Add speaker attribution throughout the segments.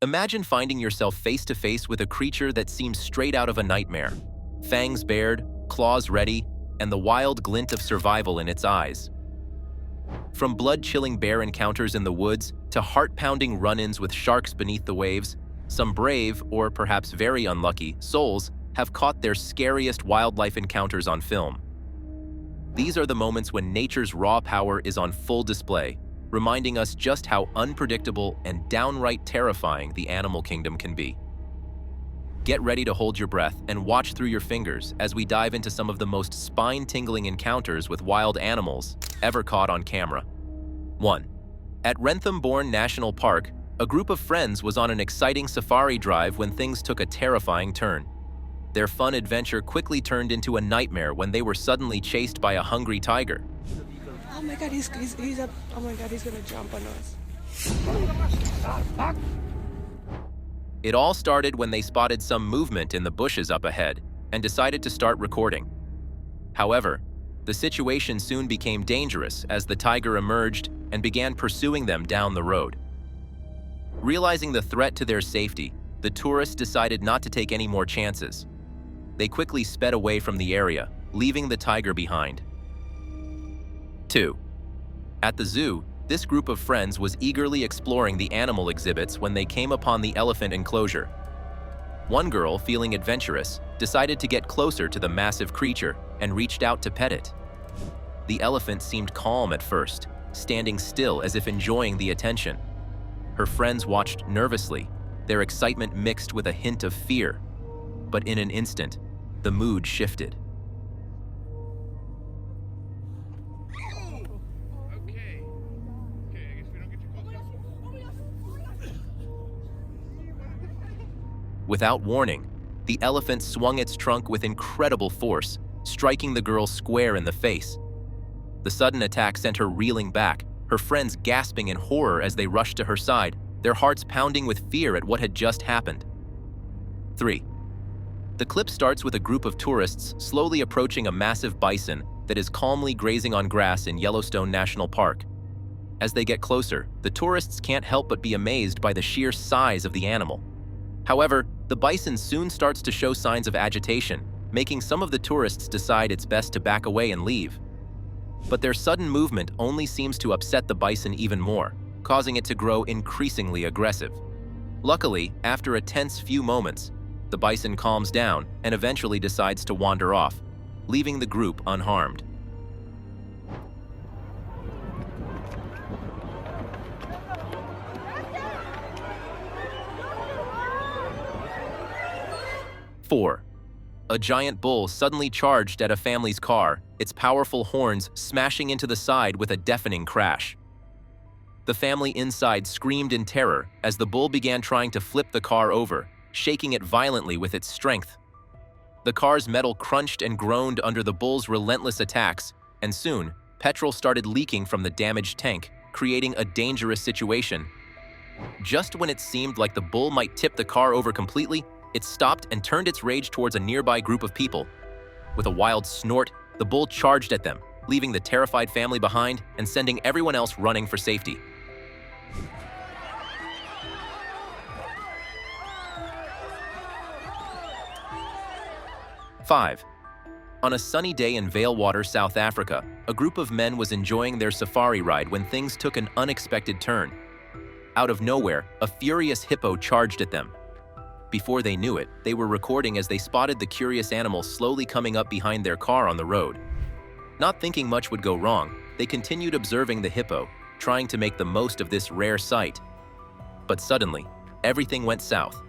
Speaker 1: Imagine finding yourself face to face with a creature that seems straight out of a nightmare. Fangs bared, claws ready, and the wild glint of survival in its eyes. From blood-chilling bear encounters in the woods to heart-pounding run-ins with sharks beneath the waves, some brave, or perhaps very unlucky, souls have caught their scariest wildlife encounters on film. These are the moments when nature's raw power is on full display, reminding us just how unpredictable and downright terrifying the animal kingdom can be. Get ready to hold your breath and watch through your fingers as we dive into some of the most spine-tingling encounters with wild animals ever caught on camera. 1. At Rentham-Bourne National Park, a group of friends was on an exciting safari drive when things took a terrifying turn. Their fun adventure quickly turned into a nightmare when they were suddenly chased by a hungry tiger.
Speaker 2: Oh my God, he's up. Oh my God, he's gonna jump on us.
Speaker 1: It all started when they spotted some movement in the bushes up ahead and decided to start recording. However, the situation soon became dangerous as the tiger emerged and began pursuing them down the road. Realizing the threat to their safety, the tourists decided not to take any more chances. They quickly sped away from the area, leaving the tiger behind. 2. At the zoo, this group of friends was eagerly exploring the animal exhibits when they came upon the elephant enclosure. One girl, feeling adventurous, decided to get closer to the massive creature and reached out to pet it. The elephant seemed calm at first, standing still as if enjoying the attention. Her friends watched nervously, their excitement mixed with a hint of fear. But in an instant, the mood shifted. Without warning, the elephant swung its trunk with incredible force, striking the girl square in the face. The sudden attack sent her reeling back, her friends gasping in horror as they rushed to her side, their hearts pounding with fear at what had just happened. 3. The clip starts with a group of tourists slowly approaching a massive bison that is calmly grazing on grass in Yellowstone National Park. As they get closer, the tourists can't help but be amazed by the sheer size of the animal. However, the bison soon starts to show signs of agitation, making some of the tourists decide it's best to back away and leave. But their sudden movement only seems to upset the bison even more, causing it to grow increasingly aggressive. Luckily, after a tense few moments, the bison calms down and eventually decides to wander off, leaving the group unharmed. Four. A giant bull suddenly charged at a family's car, its powerful horns smashing into the side with a deafening crash. The family inside screamed in terror as the bull began trying to flip the car over, shaking it violently with its strength. The car's metal crunched and groaned under the bull's relentless attacks, and soon, petrol started leaking from the damaged tank, creating a dangerous situation. Just when it seemed like the bull might tip the car over completely, it stopped and turned its rage towards a nearby group of people. With a wild snort, the bull charged at them, leaving the terrified family behind and sending everyone else running for safety. Five. On a sunny day in Valewater, South Africa, a group of men was enjoying their safari ride when things took an unexpected turn. Out of nowhere, a furious hippo charged at them. Before they knew it, they were recording as they spotted the curious animal slowly coming up behind their car on the road. Not thinking much would go wrong, they continued observing the hippo, trying to make the most of this rare sight. But suddenly, everything went south.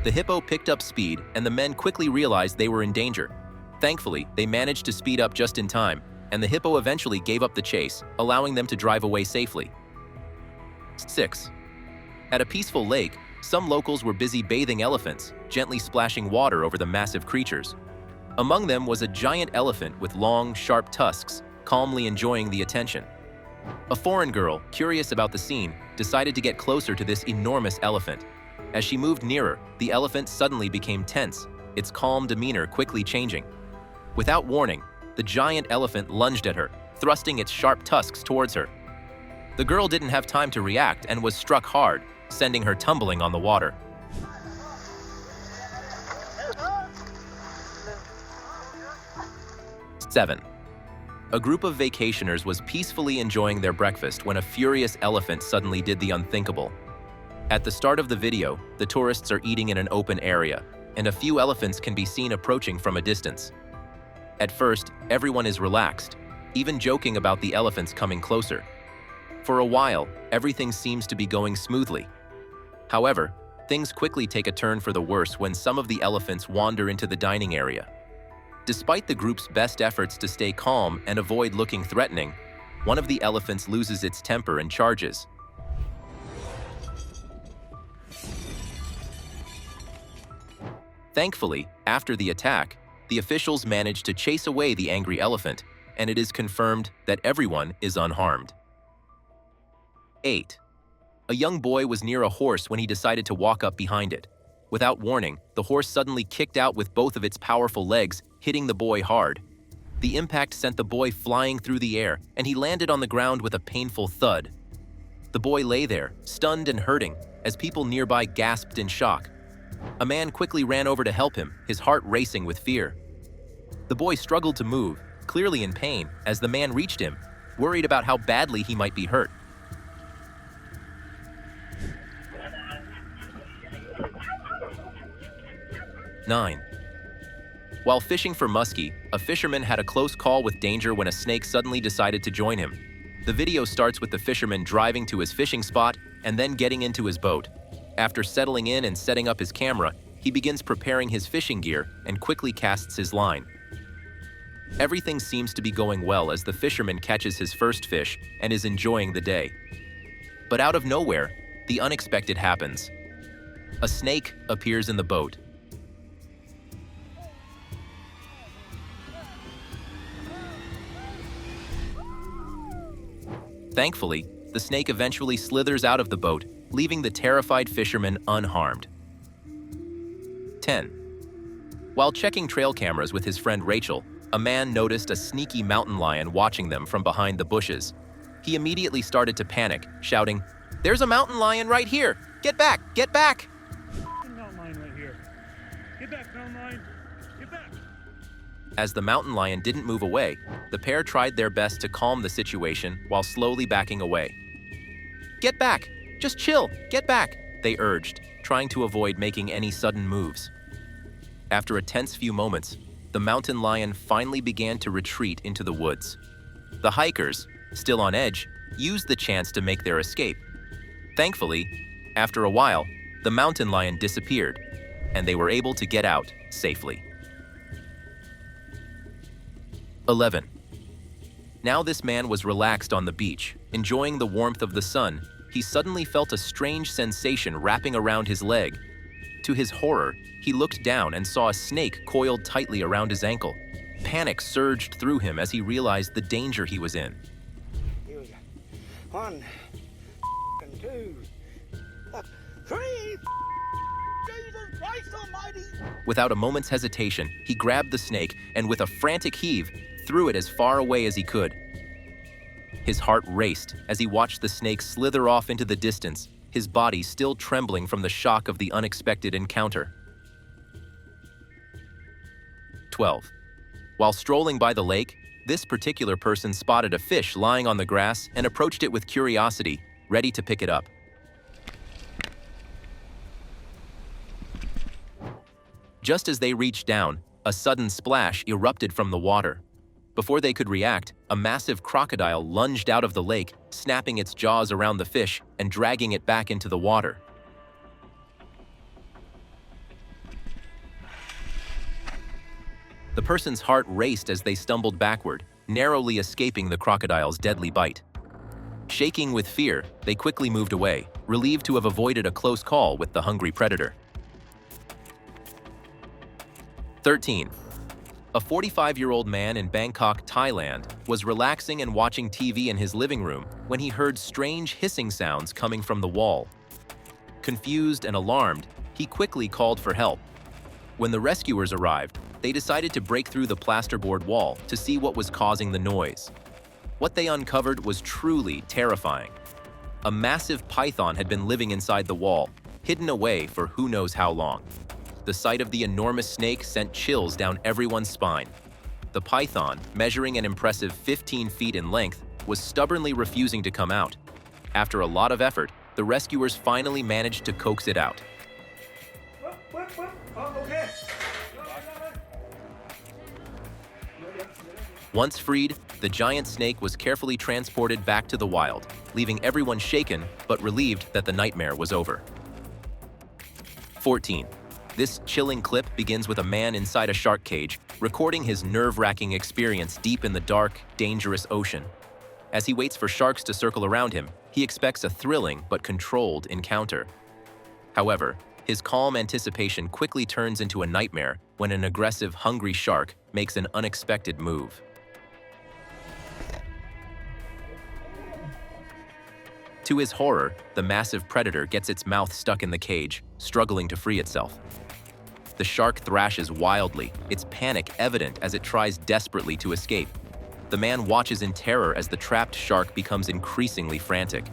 Speaker 1: The hippo picked up speed, and the men quickly realized they were in danger. Thankfully, they managed to speed up just in time, and the hippo eventually gave up the chase, allowing them to drive away safely. 6. At a peaceful lake, some locals were busy bathing elephants, gently splashing water over the massive creatures. Among them was a giant elephant with long, sharp tusks, calmly enjoying the attention. A foreign girl, curious about the scene, decided to get closer to this enormous elephant. As she moved nearer, the elephant suddenly became tense, its calm demeanor quickly changing. Without warning, the giant elephant lunged at her, thrusting its sharp tusks towards her. The girl didn't have time to react and was struck hard, sending her tumbling on the water. 7. A group of vacationers was peacefully enjoying their breakfast when a furious elephant suddenly did the unthinkable. At the start of the video, the tourists are eating in an open area, and a few elephants can be seen approaching from a distance. At first, everyone is relaxed, even joking about the elephants coming closer. For a while, everything seems to be going smoothly. However, things quickly take a turn for the worse when some of the elephants wander into the dining area. Despite the group's best efforts to stay calm and avoid looking threatening, one of the elephants loses its temper and charges. Thankfully, after the attack, the officials managed to chase away the angry elephant, and it is confirmed that everyone is unharmed. 8. A young boy was near a horse when he decided to walk up behind it. Without warning, the horse suddenly kicked out with both of its powerful legs, hitting the boy hard. The impact sent the boy flying through the air, and he landed on the ground with a painful thud. The boy lay there, stunned and hurting, as people nearby gasped in shock. A man quickly ran over to help him, his heart racing with fear. The boy struggled to move, clearly in pain, as the man reached him, worried about how badly he might be hurt. 9. While fishing for muskie, a fisherman had a close call with danger when a snake suddenly decided to join him. The video starts with the fisherman driving to his fishing spot and then getting into his boat. After settling in and setting up his camera, he begins preparing his fishing gear and quickly casts his line. Everything seems to be going well as the fisherman catches his first fish and is enjoying the day. But out of nowhere, the unexpected happens. A snake appears in the boat. Thankfully, the snake eventually slithers out of the boat, leaving the terrified fisherman unharmed. 10. While checking trail cameras with his friend Rachel, a man noticed a sneaky mountain lion watching them from behind the bushes. He immediately started to panic, shouting, "There's a mountain lion right here! Get back! Get back!"
Speaker 3: Mountain lion right here. Get back, mountain lion! Get back!
Speaker 1: As the mountain lion didn't move away, the pair tried their best to calm the situation while slowly backing away. "Get back! Just chill! Get back!" they urged, trying to avoid making any sudden moves. After a tense few moments, the mountain lion finally began to retreat into the woods. The hikers, still on edge, used the chance to make their escape. Thankfully, after a while, the mountain lion disappeared, and they were able to get out safely. 11. Now this man was relaxed on the beach, enjoying the warmth of the sun. He suddenly felt a strange sensation wrapping around his leg. To his horror, he looked down and saw a snake coiled tightly around his ankle. Panic surged through him as he realized the danger he was in.
Speaker 4: Here we go. 1, and 2, 3. Jesus Christ Almighty!
Speaker 1: Without a moment's hesitation, he grabbed the snake and with a frantic heave, threw it as far away as he could. His heart raced as he watched the snake slither off into the distance, his body still trembling from the shock of the unexpected encounter. 12. While strolling by the lake, this particular person spotted a fish lying on the grass and approached it with curiosity, ready to pick it up. Just as they reached down, a sudden splash erupted from the water. Before they could react, a massive crocodile lunged out of the lake, snapping its jaws around the fish and dragging it back into the water. The person's heart raced as they stumbled backward, narrowly escaping the crocodile's deadly bite. Shaking with fear, they quickly moved away, relieved to have avoided a close call with the hungry predator. 13. A 45-year-old man in Bangkok, Thailand, was relaxing and watching TV in his living room when he heard strange hissing sounds coming from the wall. Confused and alarmed, he quickly called for help. When the rescuers arrived, They decided to break through the plasterboard wall to see what was causing the noise. What they uncovered was truly terrifying. A massive python had been living inside the wall, hidden away for who knows how long. The sight of the enormous snake sent chills down everyone's spine. The python, measuring an impressive 15 feet in length, was stubbornly refusing to come out. After a lot of effort, the rescuers finally managed to coax it out.
Speaker 3: Oh, okay.
Speaker 1: Once freed, the giant snake was carefully transported back to the wild, leaving everyone shaken but relieved that the nightmare was over. 14. This chilling clip begins with a man inside a shark cage, recording his nerve-wracking experience deep in the dark, dangerous ocean. As he waits for sharks to circle around him, he expects a thrilling but controlled encounter. However, his calm anticipation quickly turns into a nightmare when an aggressive, hungry shark makes an unexpected move. To his horror, the massive predator gets its mouth stuck in the cage, struggling to free itself. The shark thrashes wildly, its panic evident as it tries desperately to escape. The man watches in terror as the trapped shark becomes increasingly frantic.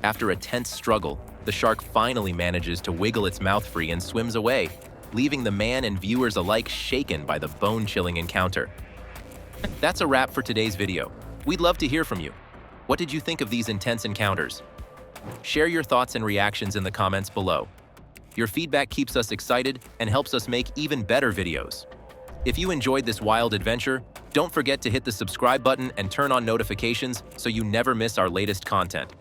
Speaker 1: After a tense struggle, the shark finally manages to wiggle its mouth free and swims away, leaving the man and viewers alike shaken by the bone-chilling encounter. That's a wrap for today's video. We'd love to hear from you. What did you think of these intense encounters? Share your thoughts and reactions in the comments below. Your feedback keeps us excited and helps us make even better videos. If you enjoyed this wild adventure, don't forget to hit the subscribe button and turn on notifications so you never miss our latest content.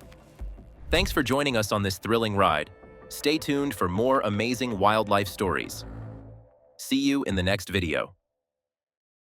Speaker 1: Thanks for joining us on this thrilling ride. Stay tuned for more amazing wildlife stories. See you in the next video.